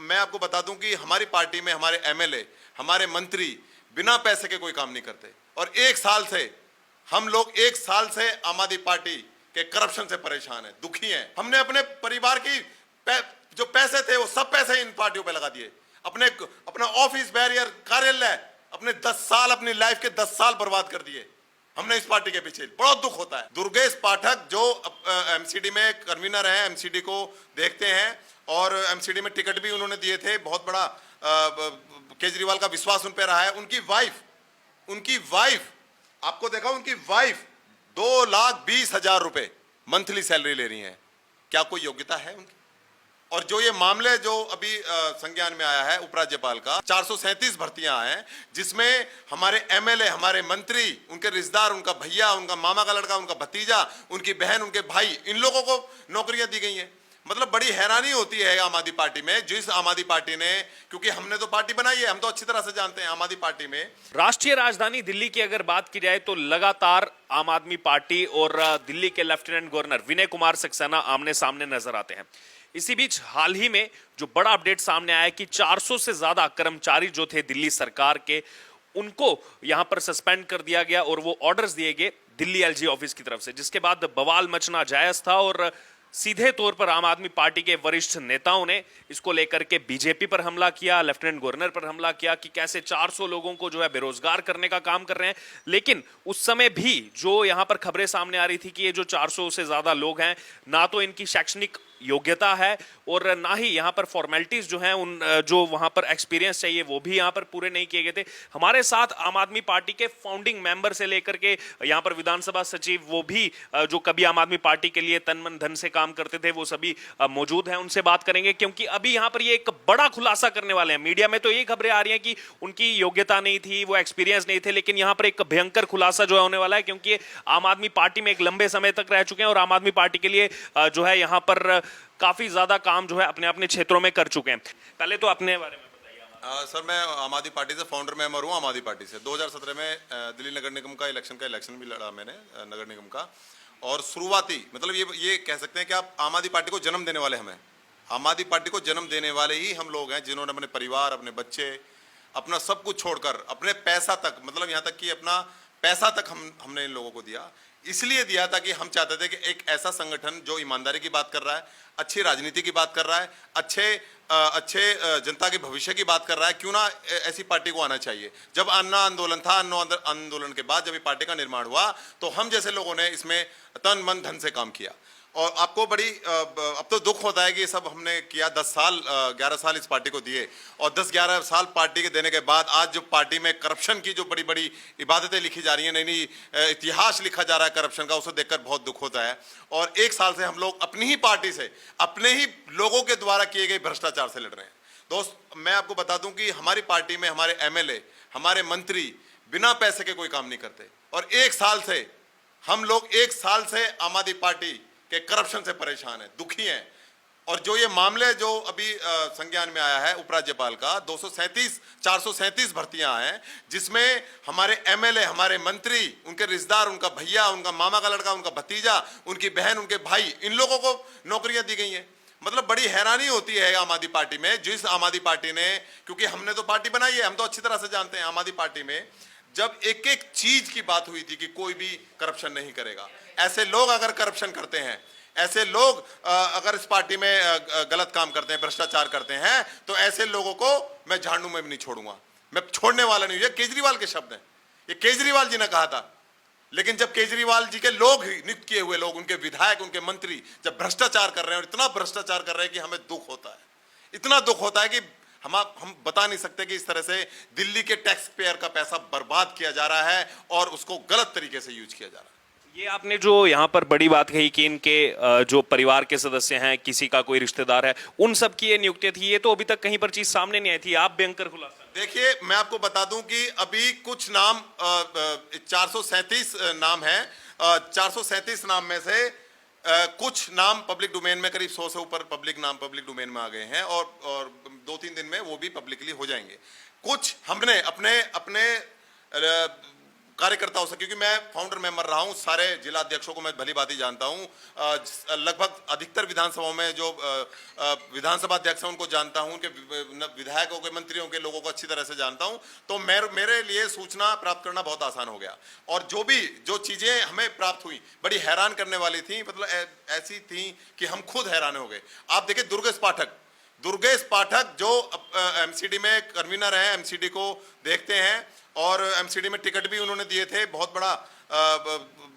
मैं आपको बता दूं कि हमारी पार्टी में हमारे एमएलए, हमारे मंत्री बिना पैसे के कोई काम नहीं करते। और हम लोग एक साल से आम आदमी पार्टी के करप्शन से परेशान हैं, दुखी हैं। हमने अपने परिवार की जो पैसे थे वो सब पैसे इन पार्टियों पे लगा दिए। अपना ऑफिस, बैरियर, कार्यालय, अपने 10 साल, अपनी लाइफ के 10 साल बर्बाद कर दिए हमने इस पार्टी के पीछे। बहुत दुख होता है। दुर्गेश पाठक जो एमसीडी में कन्वीनर हैं, एमसीडी को देखते हैं और एमसीडी में टिकट भी उन्होंने दिए थे। बहुत बड़ा केजरीवाल का विश्वास उन पर रहा है। उनकी वाइफ आपको देखा, उनकी वाइफ 2,20,000 रुपए मंथली सैलरी ले रही है। क्या कोई योग्यता है उनकी? और जो ये मामले जो अभी संज्ञान में आया है उपराज्यपाल का, 437 भर्तियां हैं जिसमें हमारे एमएलए, हमारे मंत्री, उनके रिश्तेदार, उनका भैया, उनका मामा का लड़का, उनका भतीजा, उनकी बहन, उनके भाई, इन लोगों को नौकरियां दी गई हैं। मतलब बड़ी हैरानी होती है आम आदमी पार्टी में, जिस आम आदमी पार्टी ने, क्योंकि हमने तो पार्टी बनाई है, हम तो अच्छी तरह से जानते हैं आम आदमी पार्टी में। राष्ट्रीय राजधानी दिल्ली की अगर बात की जाए तो लगातार आम आदमी पार्टी और दिल्ली के लेफ्टिनेंट गवर्नर विनय कुमार सक्सेना आमने सामने नजर आते हैं। इसी बीच हाल ही में जो बड़ा अपडेट सामने आया कि 400 से ज्यादा कर्मचारी जो थे दिल्ली सरकार के, उनको यहां पर सस्पेंड कर दिया गया और वो ऑर्डर्स दिए गए दिल्ली एलजी ऑफिस की तरफ से, जिसके बाद बवाल मचना जायज था और सीधे तौर पर आम आदमी पार्टी के वरिष्ठ नेताओं ने इसको लेकर के बीजेपी पर हमला किया, लेफ्टिनेंट गवर्नर पर हमला किया कि कैसे 400 लोगों को जो है बेरोजगार करने का काम कर रहे हैं। लेकिन उस समय भी जो यहां पर खबरें सामने आ रही थी कि ये जो 400 से ज्यादा लोग हैं, ना तो इनकी शैक्षणिक योग्यता है और ना ही यहां पर फॉर्मेलिटीज जो हैं, उन जो वहां पर एक्सपीरियंस चाहिए वो भी यहां पर पूरे नहीं किए गए थे। हमारे साथ आम आदमी पार्टी के फाउंडिंग मेंबर से लेकर के यहां पर विधानसभा सचिव, वो भी जो कभी आम आदमी पार्टी के लिए तन मन धन से काम करते थे, वो सभी मौजूद हैं। उनसे बात करेंगे क्योंकि अभी यहां पर ये एक बड़ा खुलासा करने वाले हैं। मीडिया में तो ये खबरें आ रही हैं कि उनकी योग्यता नहीं थी, वो एक्सपीरियंस नहीं थे, लेकिन यहां पर एक भयंकर खुलासा जो है होने वाला है, क्योंकि आम आदमी पार्टी में एक लंबे समय तक रह चुके हैं और आम आदमी पार्टी के लिए जो है यहां पर काफी ज्यादा काम जो है अपने अपने क्षेत्रों में कर चुके हैं। पहले तो अपने बारे में बताइए। सर, मैं आम आदमी पार्टी से फाउंडर मेंबर हूँ। आम आदमी पार्टी से 2017 में दिल्ली नगर निगम का इलेक्शन भी लड़ा मैंने, नगर निगम का। और शुरुआती मतलब ये कह सकते हैं कि आप आम आदमी पार्टी को जन्म देने वाले हमें, आम आदमी पार्टी को जन्म देने वाले ही हम लोग हैं, जिन्होंने अपने परिवार, अपने बच्चे, अपना सब कुछ छोड़कर, अपने पैसा तक, मतलब यहाँ तक कि अपना पैसा तक हमने इन लोगों को दिया। इसलिए दिया था कि हम चाहते थे कि एक ऐसा संगठन जो ईमानदारी की बात कर रहा है, अच्छी राजनीति की बात कर रहा है, अच्छे जनता के भविष्य की बात कर रहा है, क्यों ना ऐसी पार्टी को आना चाहिए। जब अन्ना आंदोलन था, अन्ना आंदोलन के बाद जब ये पार्टी का निर्माण हुआ तो हम जैसे लोगों ने इसमें तन मन धन से काम किया। और आपको अब तो दुख होता है कि ये सब हमने किया। 11 साल इस पार्टी को दिए और 10-11 साल पार्टी के देने के बाद आज जो पार्टी में करप्शन की जो बड़ी बड़ी इबादतें लिखी जा रही हैं, नई इतिहास लिखा जा रहा है करप्शन का, उसे देखकर बहुत दुख होता है। और 1 साल से हम लोग अपनी ही पार्टी से, अपने ही लोगों के द्वारा किए गए भ्रष्टाचार से लड़ रहे हैं। दोस्त, मैं आपको बता दूं कि हमारी पार्टी में हमारे एमएलए, हमारे मंत्री बिना पैसे के कोई काम नहीं करते। और हम लोग 1 साल से आम आदमी पार्टी के करप्शन से परेशान है, दुखी हैं। और जो ये मामले जो अभी संज्ञान में आया है उपराज्यपाल का, 437 भर्तियां हैं जिसमें हमारे एमएलए, हमारे मंत्री, उनके रिश्तेदार, उनका भैया, उनका मामा का लड़का, उनका भतीजा, उनकी बहन, उनके भाई, इन लोगों को नौकरियां दी गई हैं। मतलब बड़ी हैरानी होती है आम आदमी पार्टी में, जिस आम आदमी पार्टी ने, क्योंकि हमने तो पार्टी बनाई है, हम तो अच्छी तरह से जानते हैं आम आदमी पार्टी में जब एक एक चीज की बात हुई थी कि कोई भी करप्शन नहीं करेगा। ऐसे लोग अगर करप्शन करते हैं, ऐसे लोग अगर इस पार्टी में गलत काम करते हैं, भ्रष्टाचार करते हैं, तो ऐसे लोगों को मैं झाड़ू में भी नहीं छोड़ूंगा, मैं छोड़ने वाला नहीं। ये केजरीवाल के शब्द हैं, ये केजरीवाल जी ने कहा था। लेकिन जब केजरीवाल जी के लोग ही, नियुक्त किए हुए लोग, उनके विधायक, उनके मंत्री जब भ्रष्टाचार कर रहे हैं और इतना भ्रष्टाचार कर रहे हैं कि हमें दुख होता है, इतना दुख होता है कि हम बता नहीं सकते कि इस तरह से दिल्ली के टैक्स पेयर का पैसा बर्बाद किया जा रहा है और उसको गलत तरीके से यूज किया जा रहा है। ये आपने जो यहाँ पर बड़ी बात कही कि इनके जो परिवार के सदस्य हैं, किसी का कोई रिश्तेदार है, उन सब की ये नियुक्ति थी, ये तो अभी तक कहीं पर चीज सामने नहीं आई थी। आप भयंकर खुलासा। देखिए, मैं आपको बता दूं कि अभी कुछ नाम 437 नाम है, 437 नाम में से कुछ नाम पब्लिक डोमेन में, करीब 100 से ऊपर पब्लिक डोमेन में आ गए हैं और 2-3 दिन में वो भी पब्लिकली हो जाएंगे। कुछ हमने अपने कार्यकर्ताओं से, क्योंकि मैं फाउंडर मेंबर रहा हूं, सारे जिला अध्यक्षों को मैं भली भांति जानता हूं, लगभग अधिकतर विधानसभाओं में जो विधानसभा अध्यक्ष हैं उनको जानता हूं, उनके विधायकों के, मंत्रियों के, लोगों को अच्छी तरह से जानता हूं। तो मेरे लिए सूचना प्राप्त करना बहुत आसान हो गया, और जो चीजें हमें प्राप्त हुई बड़ी हैरान करने वाली थी, मतलब ऐसी थी कि हम खुद हैरान हो गए। आप देखिए दुर्गेश पाठक जो एमसीडी में कन्वीनर हैं, एमसीडी को देखते हैं, और एमसीडी में टिकट भी उन्होंने दिए थे, बहुत बड़ा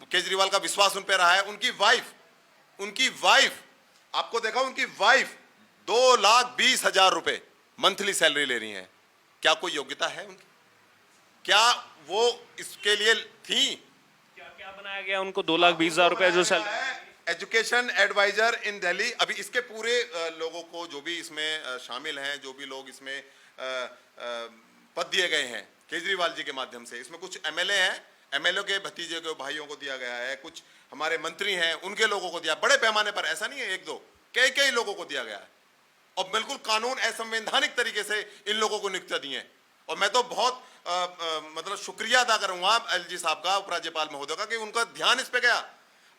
केजरीवाल का विश्वास उन पर रहा है। उनकी वाइफ आपको देखा, उनकी वाइफ 2,20,000 रुपए मंथली सैलरी ले रही हैं। क्या कोई योग्यता है उनकी? क्या वो इसके लिए थी? क्या बनाया गया उनको 2,20,000 रुपए जो सैलरी? एजुकेशन एडवाइजर इन दिल्ली। अभी इसके पूरे लोगों को, जो भी इसमें शामिल हैं, जो भी लोग इसमें पद दिए गए हैं केजरीवाल जी के माध्यम से, इसमें कुछ एमएलए हैं, एमएलए के भतीजे के भाइयों को दिया गया है, कुछ हमारे मंत्री हैं उनके लोगों को दिया, बड़े पैमाने पर, ऐसा नहीं है एक दो, कई लोगों को दिया गया है, और बिल्कुल कानून असंवैधानिक तरीके से इन लोगों को नियुक्ति दी है। और मैं तो बहुत मतलब शुक्रिया अदा करूंगा एलजी साहब का, उपराज्यपाल महोदय का, कि उनका ध्यान इस पे गया।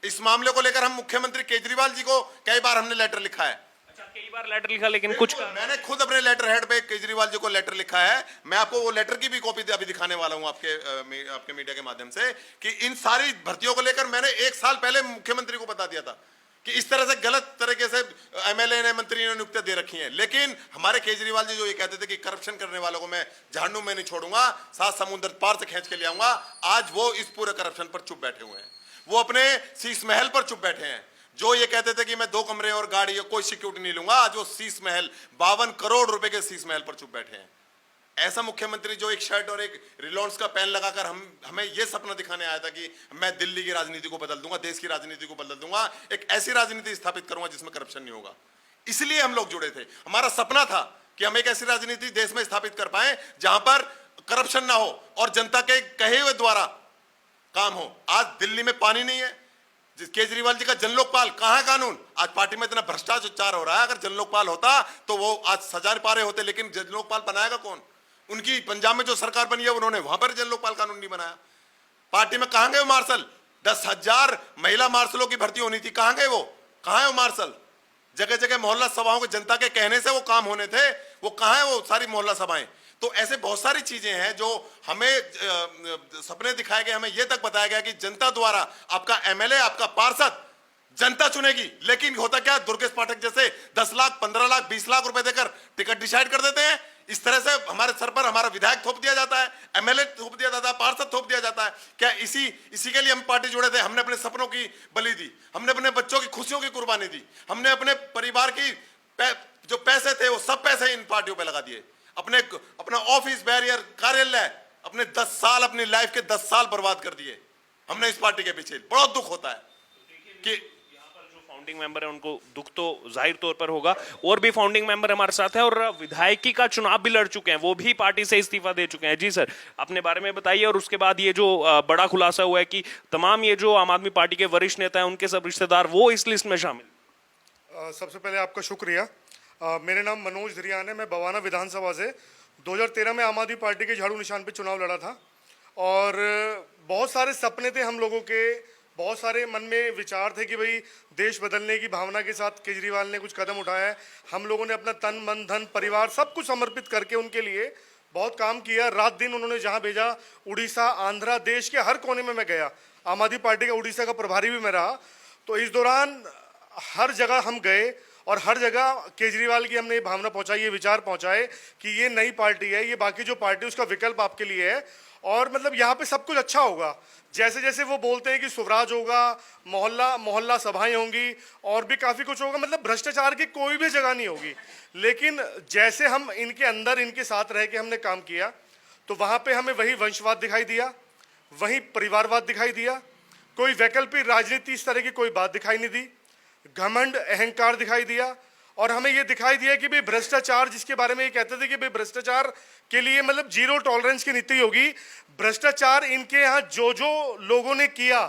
इस मामले को लेकर हम मुख्यमंत्री केजरीवाल जी को कई बार हमने लेटर लिखा है। अच्छा, कई बार लेटर लिखा, लेकिन कुछ मैंने खुद अपने लेटर हेड पे केजरीवाल जी को लेटर लिखा है। मैं आपको वो लेटर की भी कॉपी अभी दिखाने वाला हूं आपके मीडिया के माध्यम से, कि इन सारी भर्तियों को लेकर मैंने 1 साल पहले मुख्यमंत्री को बता दिया था कि इस तरह से गलत तरीके से एमएलए ने, मंत्री ने नियुक्ति दे रखी है। लेकिन हमारे केजरीवाल जी जो ये कहते थे कि करप्शन करने वालों को मैं झाड़ू में नहीं छोड़ूंगा, 7 समुद्र पार से खींच के ले आऊंगा, आज वो इस पूरे करप्शन पर चुप बैठे हुए हैं। वो अपने शीश महल पर चुप बैठे हैं। जो ये कहते थे कि मैं 2 कमरे और गाड़ी, कोई सिक्योरिटी नहीं लूंगा, आज वो शीश महल, 52 करोड़ रुपए के शीश महल पर चुप बैठे हैं। ऐसा मुख्यमंत्री जो एक शर्ट और एक रिलायंस का पेन लगाकर हमें ये सपना दिखाने आया था कि मैं दिल्ली की राजनीति को बदल दूंगा, देश की राजनीति को बदल दूंगा, एक ऐसी राजनीति स्थापित करूंगा जिसमें करप्शन नहीं होगा। इसलिए हम लोग जुड़े थे। हमारा सपना था कि हम एक ऐसी राजनीति देश में स्थापित कर पाए जहां पर करप्शन ना हो और जनता के कहे हुए द्वारा काम हो। आज दिल्ली में पानी नहीं है, केजरीवाल जी का जनलोकपाल, कहां है कानून? आज पार्टी में इतना भ्रष्टाचार हो रहा है, अगर जनलोकपाल होता तो वो आज सजा पा रहे होते, लेकिन जनलोकपाल बनाएगा कौन? उनकी पंजाब में जो सरकार बनी है उन्होंने वहां पर जनलोकपाल कानून नहीं बनाया। पार्टी में कहां गए वो मार्शल? 10,000 महिला मार्शलों की भर्ती होनी थी, कहां गए वो? कहां है वो मार्शल? जगह जगह मोहल्ला सभाओं के जनता के कहने से वो काम होने थे, वो कहां है वो सारी मोहल्ला सभाएं? तो ऐसे बहुत सारी चीजें हैं जो हमें सपने दिखाए गए, हमें यह तक बताया गया कि जनता द्वारा आपका एमएलए, आपका पार्षद जनता चुनेगी। लेकिन होता क्या, दुर्गेश पाठक जैसे 10 लाख, 15 लाख, 20 लाख रुपए देकर टिकट डिसाइड कर देते हैं। इस तरह से हमारे सर पर हमारा विधायक थोप दिया जाता है, एमएलए थोप दिया जाता है, पार्षद थोप दिया जाता है। क्या इसी के लिए हम पार्टी जुड़े थे? हमने अपने सपनों की बलि दी, हमने अपने बच्चों की खुशियों की कुर्बानी दी, हमने अपने परिवार की जो पैसे थे वो सब पैसे इन पार्टियों पे लगा दिए। अपना ऑफिस, बैरियर, कार्यालय, अपने 10 साल, अपनी लाइफ के 10 साल बर्बाद कर दिए हमने इस पार्टी के पीछे। बहुत दुख होता है कि यहाँ पर जो फाउंडिंग मेंबर है उनको दुख तो जाहिर तौर पर होगा। और भी फाउंडिंग मेंबर हमारे साथ है और विधायकी का चुनाव भी लड़ चुके हैं, वो भी पार्टी से इस्तीफा दे चुके हैं। जी सर, अपने बारे में बताइए। और उसके बाद ये जो बड़ा खुलासा हुआ है कि तमाम ये जो आम आदमी पार्टी के वरिष्ठ नेता हैं उनके सब रिश्तेदार वो इस लिस्ट में शामिल। सबसे पहले आपका शुक्रिया। मेरे नाम मनोज धरियान है, मैं बवाना विधानसभा से 2013 में आम आदमी पार्टी के झाड़ू निशान पे चुनाव लड़ा था। और बहुत सारे सपने थे हम लोगों के, बहुत सारे मन में विचार थे कि भाई देश बदलने की भावना के साथ केजरीवाल ने कुछ कदम उठाया है। हम लोगों ने अपना तन मन धन परिवार सब कुछ समर्पित करके उनके लिए बहुत काम किया। रात दिन उन्होंने जहाँ भेजा, उड़ीसा, आंध्रा, देश के हर कोने में मैं गया। आम आदमी पार्टी का उड़ीसा का प्रभारी भी मैं रहा। तो इस दौरान हर जगह हम गए और हर जगह केजरीवाल की हमने ये भावना पहुंचाई, ये विचार पहुंचाए कि ये नई पार्टी है, ये बाकी जो पार्टी उसका विकल्प आपके लिए है और मतलब यहाँ पे सब कुछ अच्छा होगा। जैसे जैसे वो बोलते हैं कि स्वराज होगा, मोहल्ला सभाएं होंगी और भी काफ़ी कुछ होगा, मतलब भ्रष्टाचार की कोई भी जगह नहीं होगी। लेकिन जैसे हम इनके अंदर इनके साथ रह के हमने काम किया तो वहाँ पे हमें वही वंशवाद दिखाई दिया, वही परिवारवाद दिखाई दिया, कोई वैकल्पिक राजनीति इस तरह की कोई बात दिखाई नहीं दी, घमंड अहंकार दिखाई दिया। और हमें ये दिखाई दिया कि भाई भ्रष्टाचार, जिसके बारे में ये कहते थे कि भाई भ्रष्टाचार के लिए मतलब 0 टॉलरेंस की नीति होगी। भ्रष्टाचार इनके यहाँ जो लोगों ने किया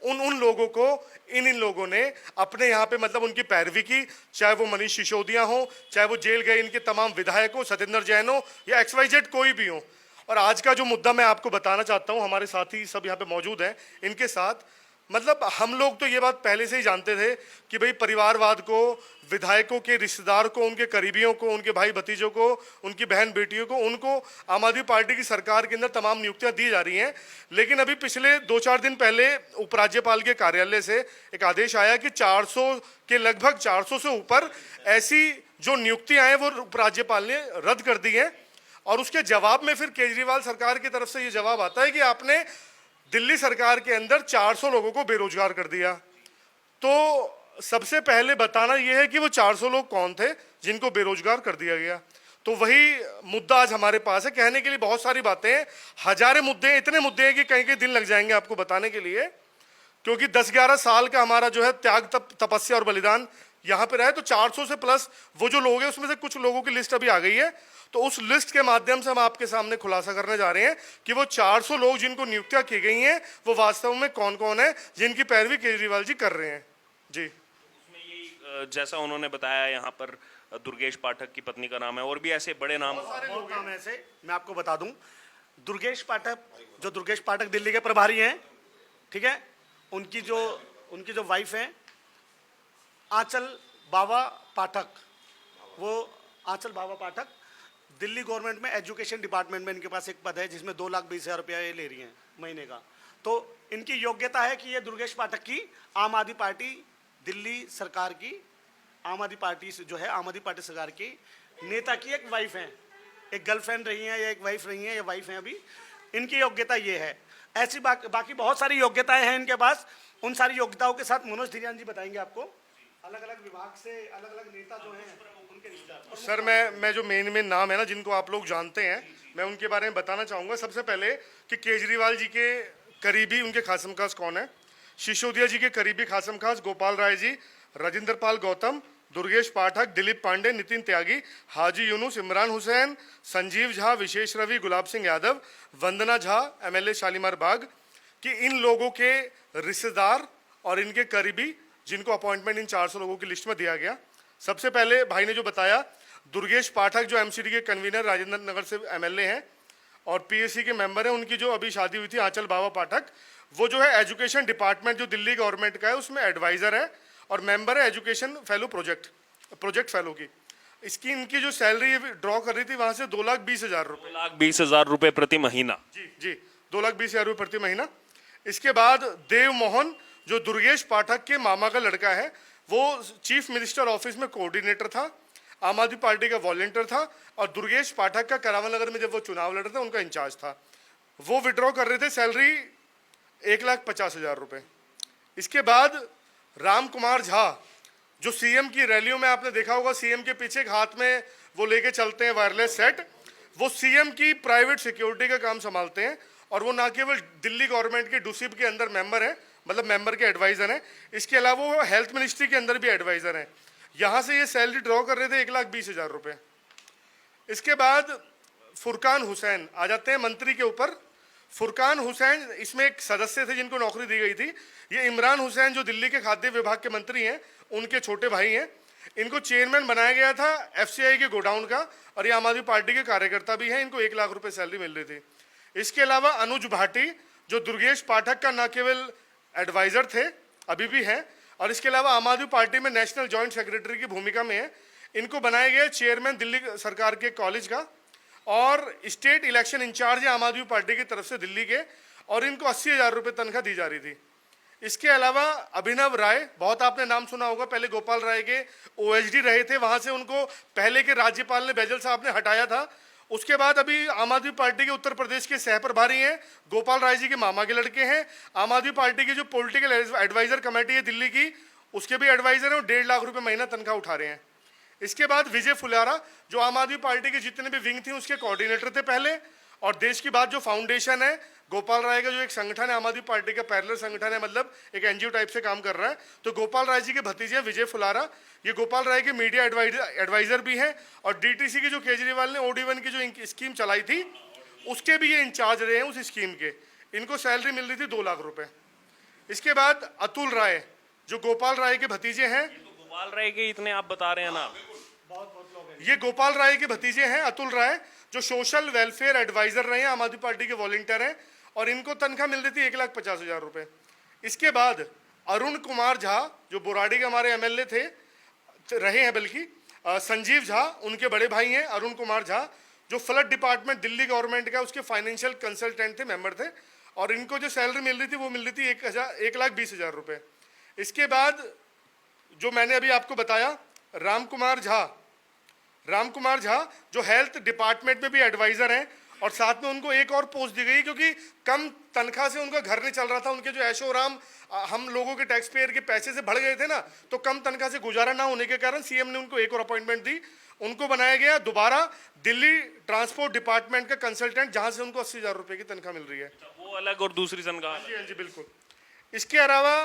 उन लोगों को इन लोगों ने अपने यहाँ पे मतलब उनकी पैरवी की, चाहे वो मनीष सिसोदिया हो, चाहे वो जेल गए इनके तमाम विधायक हो, सत्येंद्र जैन हो या XYZ कोई भी हो। और आज का जो मुद्दा मैं आपको बताना चाहता हूं, हमारे साथी सब यहाँ पे मौजूद हैं, इनके साथ मतलब हम लोग तो ये बात पहले से ही जानते थे कि भाई परिवारवाद को, विधायकों के रिश्तेदार को, उनके करीबियों को, उनके भाई भतीजों को, उनकी बहन बेटियों को, उनको आम आदमी पार्टी की सरकार के अंदर तमाम नियुक्तियां दी जा रही हैं। लेकिन अभी पिछले 2-4 दिन पहले उपराज्यपाल के कार्यालय से एक आदेश आया कि 400 के लगभग 400 से ऊपर ऐसी जो नियुक्तियां हैं वो उपराज्यपाल ने रद्द कर दी हैं। और उसके जवाब में फिर केजरीवाल सरकार की तरफ से ये जवाब आता है कि आपने दिल्ली सरकार के अंदर 400 लोगों को बेरोजगार कर दिया। तो सबसे पहले बताना यह है कि वो 400 लोग कौन थे जिनको बेरोजगार कर दिया गया। तो वही मुद्दा आज हमारे पास है। कहने के लिए बहुत सारी बातें हैं, हजारों मुद्दे, इतने मुद्दे हैं कि कहीं कहीं दिन लग जाएंगे आपको बताने के लिए, क्योंकि 10-11 साल का हमारा जो है त्याग, तपस्या और बलिदान यहाँ पे रहे। तो 400 से प्लस वो जो लोग हैं उसमें से कुछ लोगों की लिस्ट अभी आ गई है। तो उस लिस्ट के माध्यम से हम आपके सामने खुलासा करने जा रहे हैं कि वो 400 लोग जिनको नियुक्तियां की गई हैं वो वास्तव में कौन कौन है जिनकी पैरवी केजरीवाल जी कर रहे हैं। जी, उसमें यही जैसा उन्होंने बताया, यहाँ पर दुर्गेश पाठक की पत्नी का नाम है, और भी ऐसे बड़े नाम। बहुत नाम है ऐसे, मैं आपको बता दूं। दुर्गेश पाठक दिल्ली के प्रभारी हैं, ठीक है। उनकी जो वाइफ है आंचल बाबा पाठक, वो आंचल बाबा पाठक दिल्ली गवर्नमेंट में एजुकेशन डिपार्टमेंट में इनके पास एक पद है जिसमें 2,20,000 रुपया ये ले रही हैं महीने का। तो इनकी योग्यता है कि ये दुर्गेश पाठक की आम आदमी पार्टी दिल्ली सरकार की, आम आदमी पार्टी जो है आम आदमी पार्टी सरकार की नेता की एक वाइफ हैं, एक गर्लफ्रेंड रही हैं या एक वाइफ रही हैं या वाइफ हैं अभी। इनकी योग्यता ये है। ऐसी बाकी बहुत सारी योग्यताएं हैं इनके पास। उन सारी योग्यताओं के साथ मनोज धीरियान जी बताएंगे आपको, अलग अलग विभाग से अलग अलग नेता जो हैं उनके रिश्तेदार। सर मैं जो मेन नाम है ना जिनको आप लोग जानते हैं, मैं उनके बारे में बताना चाहूँगा। सबसे पहले कि केजरीवाल जी के करीबी उनके खासम खास कौन है। सिसोदिया जी के करीबी खासम खास गोपाल राय जी, राजेंद्र पाल गौतम, दुर्गेश पाठक, दिलीप पांडे, नितिन त्यागी, हाजी यूनुस, इमरान हुसैन, संजीव झा, विशेष रवि, गुलाब सिंह यादव, वंदना झा, MLA शालीमार बाग, कि इन लोगों के रिश्तेदार और इनके करीबी जिनको अपॉइंटमेंट इन 400 लोगों की लिस्ट में दिया गया। सबसे पहले भाई ने जो बताया, दुर्गेश पाठक जो MCD के कन्वीनर राजेंद्र नगर से MLA हैं और PAC के मेंबर हैं, उनकी जो अभी शादी हुई थी आंचल बाबा पाठक, वो जो है एजुकेशन डिपार्टमेंट जो दिल्ली गवर्नमेंट का है उसमें एडवाइजर है और मेंबर है एजुकेशन फेलो प्रोजेक्ट फेलो की। इसकी इनकी जो सैलरी ड्रॉ कर रही थी वहां से 2,20,000 रुपये, 2,20,000 रुपये प्रति महीना। जी 2,20,000 रुपये प्रति महीना। इसके बाद देव मोहन जो दुर्गेश पाठक के मामा का लड़का है, वो चीफ मिनिस्टर ऑफिस में कोऑर्डिनेटर था, आम आदमी पार्टी का वॉलंटियर था और दुर्गेश पाठक का करावल नगर में जब वो चुनाव लड़ रहे थे उनका इंचार्ज था। वो विड्रॉ कर रहे थे सैलरी 1,50,000 रुपये। इसके बाद राम कुमार झा जो CM की रैलियों में आपने देखा होगा, CM के पीछे एक हाथ में वो लेके चलते हैं वायरलेस सेट, वो CM की प्राइवेट सिक्योरिटी का काम संभालते हैं और वो ना केवल दिल्ली गवर्नमेंट के डूसिब के अंदर मेंबर है, मतलब मेंबर के एडवाइजर हैं, इसके अलावा वो हेल्थ मिनिस्ट्री के अंदर भी एडवाइजर हैं। यहाँ से ये सैलरी ड्रॉ कर रहे थे 1,20,000 रुपये। इसके बाद फुरकान हुसैन आ जाते हैं मंत्री के ऊपर। फुरकान हुसैन इसमें एक सदस्य थे जिनको नौकरी दी गई थी। ये इमरान हुसैन जो दिल्ली के खाद्य विभाग के मंत्री हैं, उनके छोटे भाई हैं। इनको चेयरमैन बनाया गया था FCI के गोडाउन का और ये आम आदमी पार्टी के कार्यकर्ता भी हैं। इनको 1,00,000 रुपये सैलरी मिल रही थी। इसके अलावा अनुज भाटी जो दुर्गेश पाठक का न केवल एडवाइजर थे, अभी भी हैं, और इसके अलावा आम आदमी पार्टी में नेशनल जॉइंट सेक्रेटरी की भूमिका में है। इनको बनाया गया चेयरमैन दिल्ली सरकार के कॉलेज का और स्टेट इलेक्शन इंचार्ज है आम आदमी पार्टी की तरफ से दिल्ली के, और इनको 80,000 रुपये तनख्वाह दी जा रही थी। इसके अलावा अभिनव राय, बहुत आपने नाम सुना होगा, पहले गोपाल राय के OHD रहे थे, वहाँ से उनको पहले के राज्यपाल ने बैजल साहब ने हटाया था। उसके बाद अभी आम आदमी पार्टी के उत्तर प्रदेश के सह प्रभारी हैं, गोपाल राय जी के मामा के लड़के हैं। आम आदमी पार्टी की जो पॉलिटिकल एडवाइजर कमेटी है दिल्ली की, उसके भी एडवाइजर हैं और 1,50,000 रुपये महीना तनख्वाह उठा रहे हैं। इसके बाद विजय फुलारा जो आम आदमी पार्टी के जितने भी विंग थी उसके कोऑर्डिनेटर थे पहले, और देश की बात जो फाउंडेशन है गोपाल राय का जो एक संगठन है आम आदमी पार्टी का पैरेलल संगठन है, मतलब एक NGO टाइप से काम कर रहा है, तो गोपाल राय जी के भतीजे हैं विजय फुलारा, ये गोपाल राय के मीडिया एडवाइजर भी हैं और DTC की जो केजरीवाल ने OD1 की जो स्कीम चलाई थी उसके भी ये इंचार्ज रहे हैं उस स्कीम के। इनको सैलरी मिल रही थी 2,00,000 रुपये। इसके बाद अतुल राय जो गोपाल राय के भतीजे हैं, गोपाल राय के इतने आप बता रहे हैं ना, ये गोपाल राय के भतीजे हैं अतुल राय, जो सोशल वेलफेयर एडवाइजर रहे हैं, आम आदमी पार्टी के वॉलंटियर हैं, और इनको तनख्वाह मिल रही थी 1,50,000 रुपये। इसके बाद अरुण कुमार झा जो बुराड़ी के हमारे एमएलए थे, रहे हैं बल्कि, संजीव झा उनके बड़े भाई हैं, अरुण कुमार झा जो फ्लड डिपार्टमेंट दिल्ली गवर्नमेंट का उसके फाइनेंशियल कंसल्टेंट थे, मेंबर थे, और इनको जो सैलरी मिल रही थी वो मिल रही थी 1,20,000 रुपये। इसके बाद जो मैंने अभी आपको बताया, राम कुमार झा जो हेल्थ डिपार्टमेंट में भी एडवाइज़र हैं, और साथ में उनको एक और पोस्ट दी गई क्योंकि कम तनख्वाह से उनका घर नहीं चल रहा था। उनके जो ऐशो आराम हम लोगों के टैक्स पेयर के पैसे से बढ़ गए थे ना, तो कम तनख्वाह से गुजारा ना होने के कारण सीएम ने उनको एक और अपॉइंटमेंट दी। उनको बनाया गया दोबारा दिल्ली ट्रांसपोर्ट डिपार्टमेंट का कंसल्टेंट, जहां से उनको 80,000 रुपये की तनख्वाह मिल रही है। वो अलग और दूसरी तनख्वाह। जी हाँ जी, बिल्कुल। इसके अलावा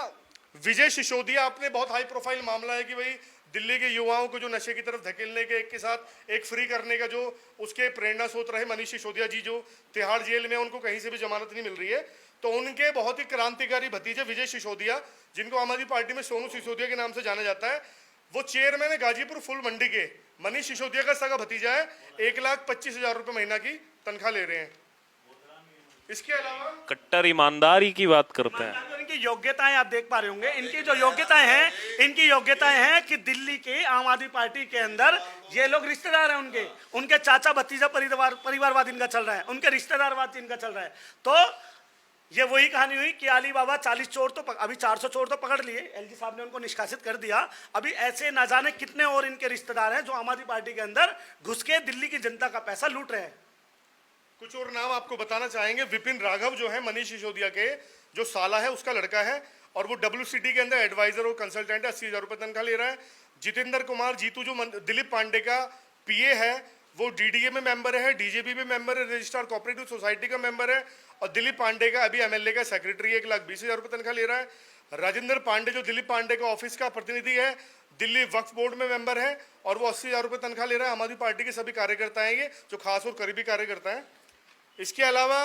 विजय सिसोदिया, आपने बहुत हाई प्रोफाइल मामला है कि भाई दिल्ली के युवाओं को जो नशे की तरफ धकेलने के, एक के साथ एक फ्री करने का जो उसके प्रेरणा स्रोत रहे मनीष सिसोदिया जी, जो तिहाड़ जेल में, उनको कहीं से भी जमानत नहीं मिल रही है। तो उनके बहुत ही क्रांतिकारी भतीजे विजय सिसोदिया, जिनको आम आदमी पार्टी में सोनू सिसोदिया के नाम से जाना जाता है, वो चेयरमैन है गाजीपुर फूल मंडी के। मनीष सिसोदिया का सगा भतीजा है, 1,25,000 रुपये महीना की तनख्वाह ले रहे हैं। इसके अलावा कट्टर ईमानदारी की बात करते हैं। तो इनकी योग्यताएं आप देख पा रहे होंगे, इनकी जो इनकी योग्यताएं हैं कि दिल्ली के आम आदमी पार्टी के अंदर ये लोग रिश्तेदार हैं, उनके चाचा भतीजा परिवारवाद इनका चल रहा है, उनके रिश्तेदारवाद इनका चल रहा है। तो ये वही कहानी हुई कि अली बाबा 40 चोर तो अभी 400 चोर तो पकड़ लिए, एलजी साहब ने उनको निष्कासित कर दिया। अभी ऐसे ना जाने कितने और इनके रिश्तेदार हैं जो आम आदमी पार्टी के अंदर घुस के दिल्ली की जनता का पैसा लूट रहे हैं। कुछ और नाम आपको बताना चाहेंगे। विपिन राघव जो है मनीष सिसोदिया के जो साला है, उसका लड़का है, और वो WCT के अंदर एडवाइजर और कंसल्टेंट है, 80,000 रुपये तनख्वाह ले रहा है। जितेंद्र कुमार जीतू जो दिलीप पांडे का PA है, वो DDA में मेंबर है, DJB में मेंबर है, रजिस्ट्रार कोऑपरेटिव सोसाइटी का मेंबर है, और दिलीप पांडे का अभी MLA का सेक्रेटरी है, 1,20,000 रुपये तनख्वाह ले रहा है। राजेंद्र पांडे जो दिलीप पांडे का ऑफिस का प्रतिनिधि है, दिल्ली वक्फ बोर्ड में मेंबर है, और वो 80,000 रुपये तनख्वाह ले रहा है। आम आदमी पार्टी के सभी कार्यकर्ता हैं ये, जो खास और करीबी कार्यकर्ता हैं। इसके अलावा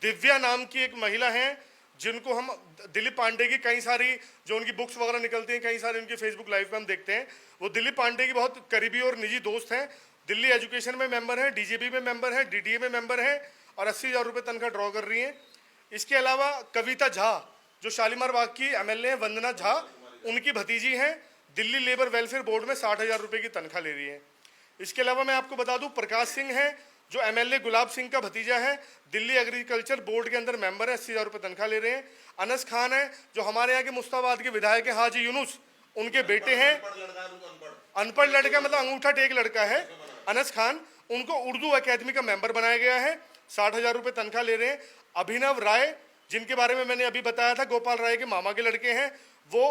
दिव्या नाम की एक महिला हैं, जिनको हम दिलीप पांडे की कई सारी जो उनकी बुक्स वगैरह निकलती हैं, कई सारे उनके फेसबुक लाइव पे हम देखते हैं। वो दिलीप पांडे की बहुत करीबी और निजी दोस्त हैं। दिल्ली एजुकेशन में मेंबर है, DJB में मेंबर है, DDA में मेंबर है, और 80,000 रुपये तनख्वाह ड्रॉ कर रही हैं। इसके अलावा कविता झा जो शालीमार बाग की MLA हैं, वंदना झा, उनकी भतीजी हैं, दिल्ली लेबर वेलफेयर बोर्ड में 60,000 रुपये की तनख्वाह ले रही है। इसके अलावा मैं आपको बता दूं, प्रकाश सिंह है जो MLA गुलाब सिंह का भतीजा है, दिल्ली एग्रीकल्चर बोर्ड के अंदर मेंबर है, 80,000 रुपये तनख्वाह ले रहे हैं। अनस खान है जो हमारे यहाँ के मुस्ताबाद के विधायक है, हाजी यूनुस, उनके बेटे हैं, अनपढ़ लड़का मतलब अंगूठा टेक लड़का है अनस खान, उनको उर्दू अकेडमी का मेंबर बनाया गया है, 60,000 रुपये तनख्वाह ले रहे हैं। अभिनव राय जिनके बारे में मैंने अभी बताया था, गोपाल राय के मामा के लड़के हैं, वो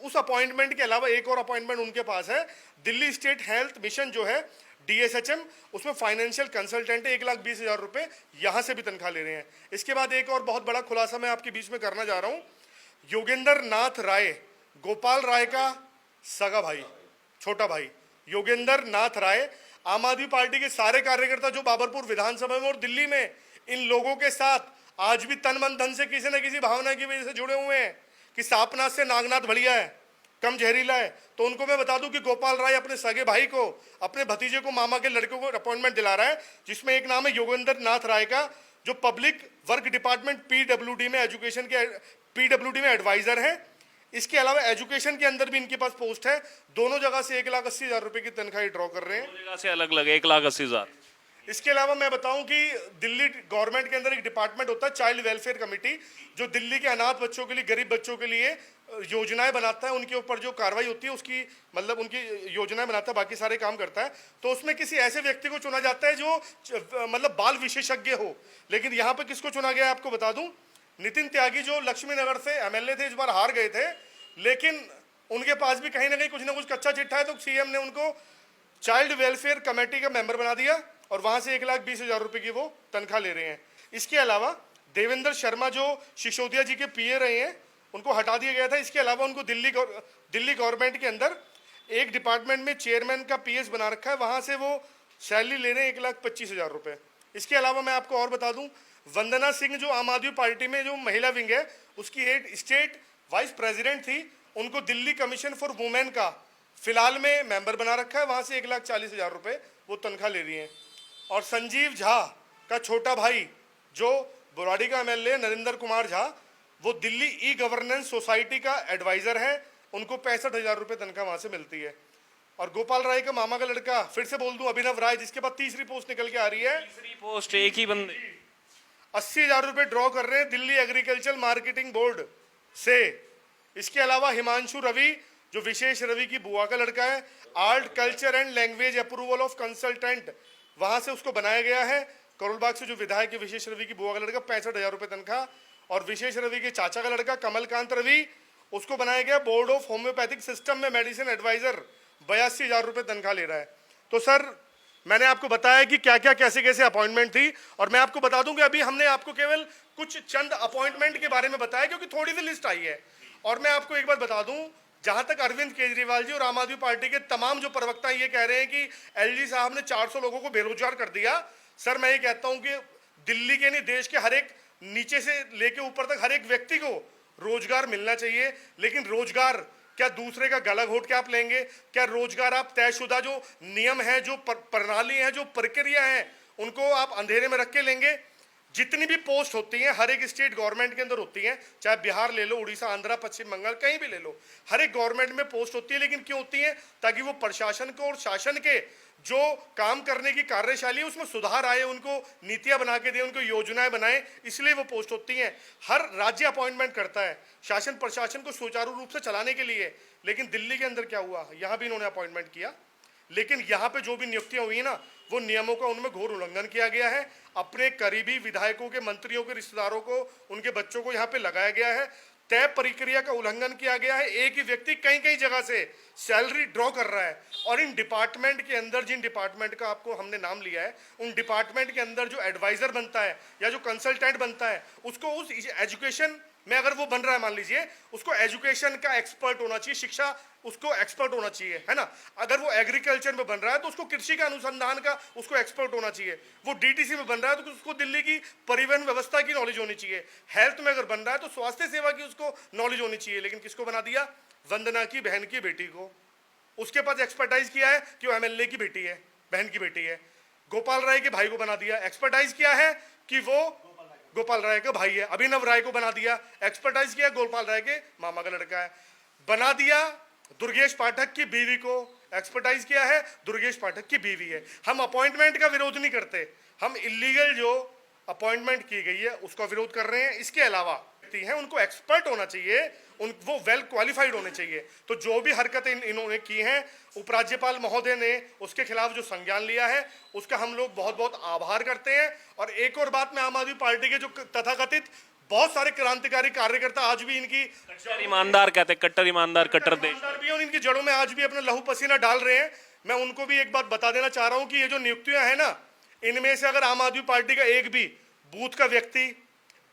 उस अपॉइंटमेंट के अलावा एक और अपॉइंटमेंट उनके पास है, दिल्ली स्टेट हेल्थ मिशन जो है DSHM, उसमें फाइनेंशियल कंसल्टेंट है, 1,20,000 रुपये यहाँ से भी तनख्वाह ले रहे हैं। इसके बाद एक और बहुत बड़ा खुलासा मैं आपके बीच में करना जा रहा हूँ। योगेंद्र नाथ राय, गोपाल राय का सगा भाई, छोटा भाई योगेंद्र नाथ राय, आम आदमी पार्टी के सारे कार्यकर्ता जो बाबरपुर विधानसभा में और दिल्ली में इन लोगों के साथ आज भी तन मन धन से किसी न किसी भावना की वजह से जुड़े हुए हैं कि सांपनाथ से नागनाथ बढ़िया है, कम जहरीला है। तो उनको मैं बता दूं कि गोपाल राय अपने सगे भाई को, अपने भतीजे को, मामा के लड़कों को अपॉइंटमेंट दिला रहा है, जिसमें एक नाम है योगेंद्र नाथ राय का, जो पब्लिक वर्क डिपार्टमेंट PWD में एजुकेशन के PWD में एडवाइजर हैं। इसके अलावा एजुकेशन के अंदर भी इनके पास पोस्ट है। दोनों जगह से 1,80,000 रुपये की तनख्वाह ड्रॉ कर रहे हैं, दोनों जगह से अलग अलग 1,80,000। इसके अलावा मैं बताऊं कि दिल्ली गवर्नमेंट के अंदर एक डिपार्टमेंट होता है चाइल्ड वेलफेयर कमेटी, जो दिल्ली के अनाथ बच्चों के लिए, गरीब बच्चों के लिए योजनाएं बनाता है, उनके ऊपर जो कार्रवाई होती है उसकी मतलब उनकी योजनाएं बनाता है, बाकी सारे काम करता है। तो उसमें किसी ऐसे व्यक्ति को चुना जाता है जो मतलब बाल विशेषज्ञ हो। लेकिन यहाँ पे किसको चुना गया है आपको बता दूं, नितिन त्यागी जो लक्ष्मी नगर से MLA थे, इस बार हार गए थे, लेकिन उनके पास भी कहीं ना कुछ कच्चा चिट्ठा है, तो CM ने उनको चाइल्ड वेलफेयर कमेटी का मेंबर बना दिया, और वहां से 1,20,000 रुपये की वो तनख्वाह ले रहे हैं। इसके अलावा देवेंद्र शर्मा जो सिसोदिया जी के PA रहे हैं, उनको हटा दिया गया था। इसके अलावा उनको दिल्ली गवर्नमेंट के अंदर एक डिपार्टमेंट में चेयरमैन का PS बना रखा है, वहां से वो सैलरी ले रहे हैं 1,25,000 रुपये। इसके अलावा मैं आपको और बता दूं, वंदना सिंह जो आम आदमी पार्टी में जो महिला विंग है उसकी एक स्टेट वाइस प्रेसिडेंट थी, उनको दिल्ली कमीशन फॉर वुमेन का फिलहाल में मेंबर बना रखा है, वहां से 1,40,000 रुपये वो तनख्वाह ले रही हैं। और संजीव झा का छोटा भाई जो बुराड़ी का एमएलए नरेंद्र कुमार झा, वो दिल्ली ई गवर्नेंस सोसाइटी का एडवाइजर है, उनको 65,000 रुपये तनख्वाह वहां से मिलती है। और गोपाल राय का मामा का लड़का, फिर से बोल दूं, अभिनव राय, जिसके बाद तीसरी पोस्ट निकल के आ रही है, तीसरी पोस्ट एक ही बंदे, 80,000 रुपये ड्रॉ कर रहे हैं दिल्ली एग्रीकल्चर मार्केटिंग बोर्ड से। इसके अलावा हिमांशु रवि, जो विशेष रवि की बुआ का लड़का है, art culture and language approval of consultant, वहां से उसको बनाया गया है। करोलबाग से जो विधायक है विशेष रवि की बुआ का लड़का, 65,000 रुपये तनख्वाह। और विशेष रवि के चाचा का लड़का कमलकांत रवि, उसको बनाया गया बोर्ड ऑफ होम्योपैथिक सिस्टम में मेडिसिन एडवाइजर, 82,000 रुपये तनख्वाह ले रहा है। तो सर, मैंने आपको बताया कि क्या क्या कैसे कैसे अपॉइंटमेंट थी, और मैं आपको बता दूं कि अभी हमने आपको केवल कुछ चंद अपॉइंटमेंट के बारे में बताया, क्योंकि थोड़ी सी लिस्ट आई है। और मैं आपको एक बात बता दूं, जहां तक अरविंद केजरीवाल जी और आम आदमी पार्टी के तमाम जो प्रवक्ता ये कह रहे हैं कि एलजी साहब ने 400 लोगों को बेरोजगार कर दिया, सर मैं ये कहता हूं कि दिल्ली के नहीं, देश के हर एक, नीचे से लेके ऊपर तक हर एक व्यक्ति को रोजगार मिलना चाहिए। लेकिन रोजगार क्या दूसरे का गला घोट के आप लेंगे? क्या रोजगार आप तयशुदा जो नियम है, जो प्रणाली है, जो प्रक्रिया है, उनको आप अंधेरे में रख के लेंगे? जितनी भी पोस्ट होती हैं हर एक स्टेट गवर्नमेंट के अंदर होती हैं, चाहे बिहार ले लो, उड़ीसा, आंध्रा, पश्चिम बंगाल, कहीं भी ले लो, हर एक गवर्नमेंट में पोस्ट होती है। लेकिन क्यों होती है? ताकि वो प्रशासन को और शासन के जो काम करने की कार्यशैली है उसमें सुधार आए, उनको नीतियां बना के दे, उनको योजनाएं बनाए, इसलिए वो पोस्ट होती हैं। हर राज्य अपॉइंटमेंट करता है शासन प्रशासन को सुचारू रूप से चलाने के लिए। लेकिन दिल्ली के अंदर क्या हुआ? यहाँ भी इन्होंने अपॉइंटमेंट किया, लेकिन यहाँ पे जो भी नियुक्तियां हुई है ना, वो नियमों का उनमें घोर उल्लंघन किया गया है। अपने करीबी विधायकों के, मंत्रियों के, रिश्तेदारों को, उनके बच्चों को यहाँ पे लगाया गया है। तय प्रक्रिया का उल्लंघन किया गया है। एक ही व्यक्ति कई कई जगह से सैलरी ड्रॉ कर रहा है, और इन डिपार्टमेंट के अंदर, जिन डिपार्टमेंट का आपको हमने नाम लिया है, उन डिपार्टमेंट के अंदर जो एडवाइजर बनता है या जो कंसल्टेंट बनता है, उसको उस एजुकेशन में, अगर वो बन रहा है मान लीजिए, उसको एजुकेशन का एक्सपर्ट होना चाहिए, शिक्षा उसको एक्सपर्ट होना चाहिए, है ना। अगर वो एग्रीकल्चर में बन रहा है तो उसको कृषि का अनुसंधान का उसको एक्सपर्ट होना चाहिए। वो डीटीसी में बन रहा है तो उसको दिल्ली की परिवहन व्यवस्था की नॉलेज होनी चाहिए। हेल्थ में अगर बन रहा है तो स्वास्थ्य सेवा की उसको नॉलेज होनी चाहिए। लेकिन किसको बना दिया? वंदना की बहन की बेटी को। उसके पास एक्सपर्टाइज किया है कि वो एमएलए की बेटी है, बहन की बेटी है। गोपाल राय के भाई को बना दिया, एक्सपर्टाइज किया है कि वो गोपाल राय का भाई है। अभिनव राय को बना दिया, एक्सपर्टाइज किया गोपाल राय के मामा का लड़का है। बना दिया दुर्गेश पाठक की बीवी को, एक्सपर्टाइज किया है दुर्गेश पाठक की बीवी है। हम अपॉइंटमेंट का विरोध नहीं करते, हम इलीगल जो अपॉइंटमेंट की गई है उसका विरोध कर रहे हैं। इसके अलावा हैं उनको एक्सपर्ट होना चाहिए, वो वेल क्वालिफाइड होने चाहिए। तो जो भी हरकतें इन्होंने की हैं, उपराज्यपाल महोदय ने उसके खिलाफ जो संज्ञान लिया है उसका हम लोग बहुत बहुत आभार करते हैं। और एक और बात, मैं आम आदमी पार्टी के जो तथाकथित बहुत सारे क्रांतिकारी कार्यकर्ता आज भी इनकी कट्टर ईमानदार कहते हैं, कट्टर ईमानदार, कट्टर देश भी, और इनकी जड़ों में आज भी अपना लहू पसीना डाल रहे हैं। मैं उनको भी एक बात बता देना चाह रहा हूं कि ये जो नियुक्तियां हैं ना, इनमें से अगर आम आदमी पार्टी का एक भी बूथ का व्यक्ति,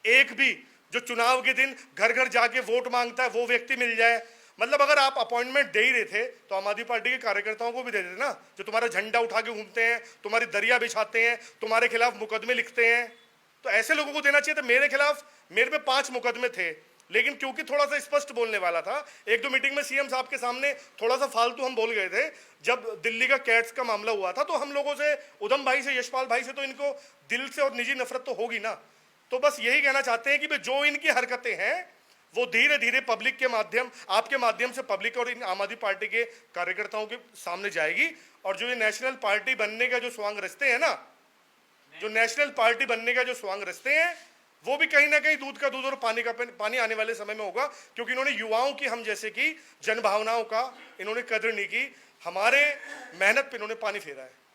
एक भी जो चुनाव के दिन घर घर जाके वोट मांगता है, वो व्यक्ति मिल जाए, मतलब अगर आप अपॉइंटमेंट दे ही रहे थे तो आम आदमी पार्टी के कार्यकर्ताओं को भी दे देते ना, जो तुम्हारा झंडा उठा के घूमते हैं, तुम्हारी दरिया बिछाते हैं, तुम्हारे खिलाफ मुकदमे लिखते हैं, तो ऐसे लोगों को देना चाहिए। तो मेरे खिलाफ, मेरे पे 5 मुकदमे थे, लेकिन क्योंकि थोड़ा सा स्पष्ट बोलने वाला था, एक दो मीटिंग में सीएम साहब के सामने थोड़ा सा फालतू हम बोल गए थे। जब दिल्ली का कैट्स का मामला हुआ था तो हम लोगों से, उधम भाई से, यशपाल भाई से, तो इनको दिल से और निजी नफरत तो होगी ना। तो बस यही कहना चाहते हैं कि जो इनकी हरकतें हैं वो धीरे धीरे पब्लिक के माध्यम, आपके माध्यम से पब्लिक और इन आम आदमी पार्टी के कार्यकर्ताओं के सामने जाएगी। और जो ये नेशनल पार्टी बनने का जो स्वांग रचते हैं ना, जो नेशनल पार्टी बनने का जो स्वांग रचते हैं, वो भी कहीं ना कहीं दूध का दूध और पानी का पानी आने वाले समय में होगा। क्योंकि इन्होंने युवाओं की, हम जैसे कि जनभावनाओं का इन्होंने कदर नहीं की, हमारे मेहनत पे इन्होंने पानी फेरा है।